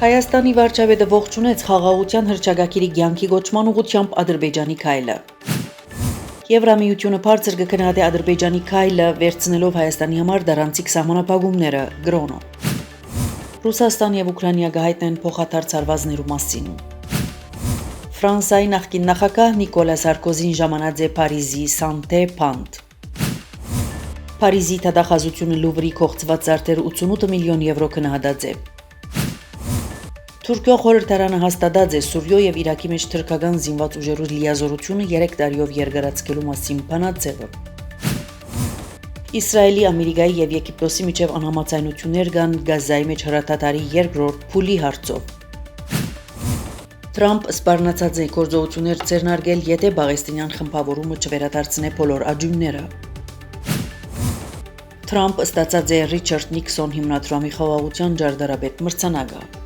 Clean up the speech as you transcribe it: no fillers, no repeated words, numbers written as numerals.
Հայաստանի վարչապետը ողջունեց խաղաղության հռչակագիրի կյանքի գոչման ուղղությամբ Ադրբեջանի քայլը։ Եվրամիությունը բարձր կգնահատի Ադրբեջանի քայլը, վերցնելով Հայաստանի համար դառանցիկ սահմանափակումները, Գրոնո։ Ռուսաստան եւ Ուկրաինա գահիտնեն փոխադարձ հարվածներու մասին։ Ֆրանսիայի նախկին նախագահ Նիկոլա Սարկոզին ժամանած է Փարիզի Սանտե Պանտ։ Փարիզի թադախազությունը Լուվրի կողծված զարդեր 88 միլիոն եվրո գնահատած է։ Թուրքիա խորհրդարանը հաստատած է Սուրիո եւ Իրաքի մեջ թուրքական զինված ուժերու լիազորությունը 3 տարիով երկարացկելու մասին բանաձևը։ Իսրայելի, Ամերիկայի եւ Եգիպտոսի միջև անհամաձայնություններ կան Գազայի մեջ հրաթաթարի երկրորդ փուլի հարցով։ Թրամփ սպառնացած է գործողություններ ձեռնարկել, եթե Պաղեստինյան խմբավորումը չվերադարձնե բոլոր աջունները։ Թրամփ ստացած է Ռիչարդ Նիքսոն հիմնադրամի խաղաղության ջարդարապետ մրցանակը։